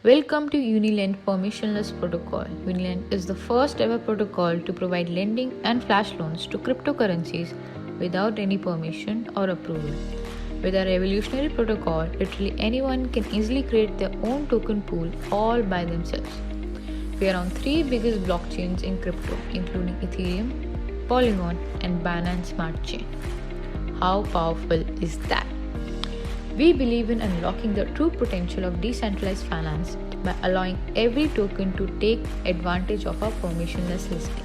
Welcome to Unilend Permissionless Protocol. Unilend is the first ever protocol to provide lending and flash loans to cryptocurrencies without any permission or approval. With our revolutionary protocol, literally anyone can easily create their own token pool all by themselves. We are on three biggest blockchains in crypto, including Ethereum, Polygon, and Binance Smart Chain. How powerful is that? We believe in unlocking the true potential of decentralized finance by allowing every token to take advantage of our permissionless listing.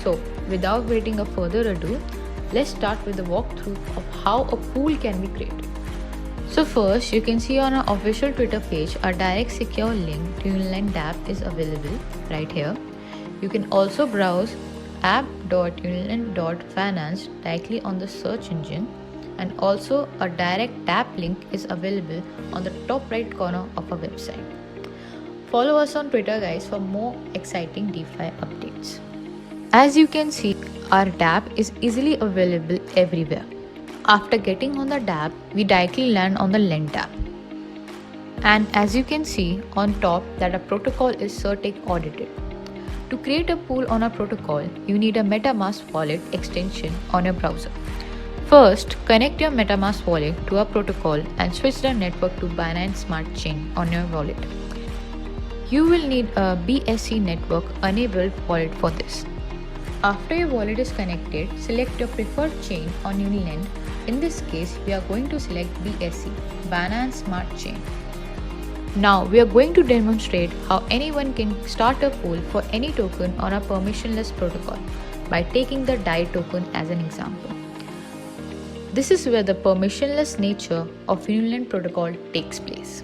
So, without waiting a further ado, let's start with the walkthrough of how a pool can be created. So first, you can see on our official Twitter page, our direct secure link to Unilend app is available right here. You can also browse app.unilend.finance directly on the search engine, and also a direct tap link is available on the top right corner of our website. Follow us on Twitter guys for more exciting DeFi updates. As you can see, our dApp is easily available everywhere. After getting on the dApp, we directly land on the Lend tab. And as you can see on top that our protocol is CertiK audited. To create a pool on our protocol, you need a MetaMask wallet extension on your browser. First, connect your MetaMask wallet to our protocol and switch the network to Binance Smart Chain on your wallet. You will need a BSC network enabled wallet for this. After your wallet is connected, select your preferred chain on Unilend. In this case, we are going to select BSC, Binance Smart Chain. Now, we are going to demonstrate how anyone can start a pool for any token on our permissionless protocol by taking the DAI token as an example. This is where the permissionless nature of Unilend protocol takes place.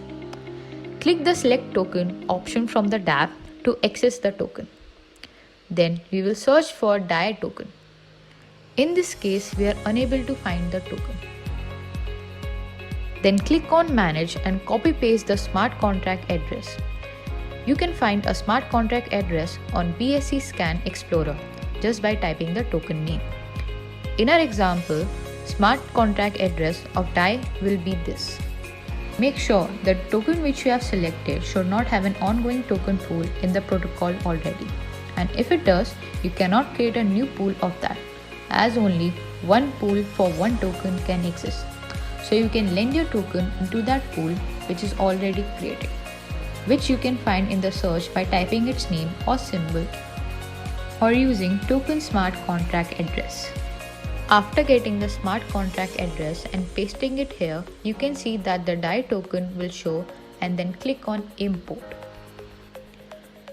Click the Select Token option from the dApp to access the token. Then we will search for DAI token. In this case, we are unable to find the token. Then click on Manage and copy paste the smart contract address. You can find a smart contract address on BSC Scan Explorer just by typing the token name. In our example, smart contract address of DAI will be this. Make sure the token which you have selected should not have an ongoing token pool in the protocol already. And if it does, you cannot create a new pool of that, as only one pool for one token can exist. So you can lend your token into that pool which is already created, which you can find in the search by typing its name or symbol or using token smart contract address. After getting the smart contract address and pasting it here, you can see that the DAI token will show, and then click on Import.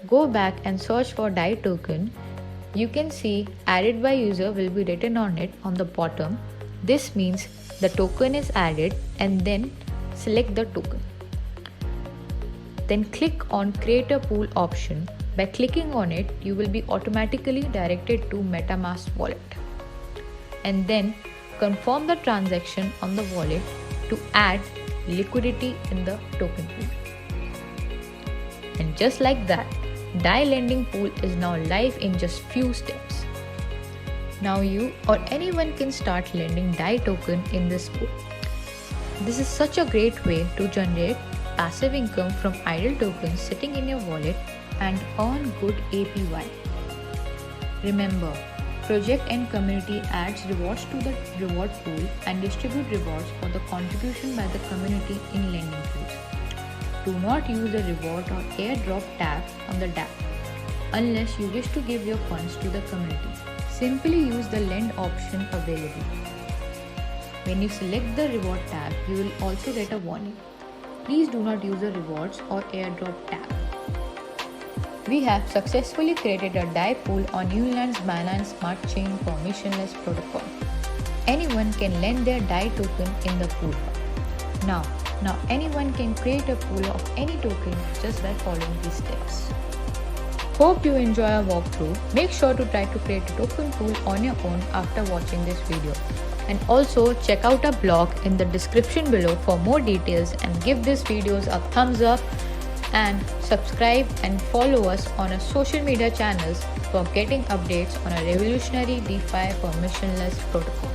Go back and search for DAI token. You can see added by user will be written on it on the bottom. This means the token is added, and then select the token. Then click on Create a Pool option. By clicking on it, you will be automatically directed to MetaMask wallet. And then confirm the transaction on the wallet to add liquidity in the token pool. And just like that, DAI lending pool is now live in just few steps. Now you or anyone can start lending DAI token in this pool. This is such a great way to generate passive income from idle tokens sitting in your wallet and earn good APY. Remember, project and community adds rewards to the reward pool and distribute rewards for the contribution by the community in lending pools. Do not use the reward or airdrop tab on the dApp unless you wish to give your funds to the community. Simply use the lend option available. When you select the reward tab, you will also get a warning. Please do not use the rewards or airdrop tab. We have successfully created a DAI pool on Unilend's Binance Smart Chain permissionless protocol. Anyone can lend their DAI token in the pool. Now anyone can create a pool of any token just by following these steps. Hope you enjoy our walkthrough. Make sure to try to create a token pool on your own after watching this video. And also check out our blog in the description below for more details, and give this videos a thumbs up and subscribe and follow us on our social media channels for getting updates on our revolutionary DeFi permissionless protocol.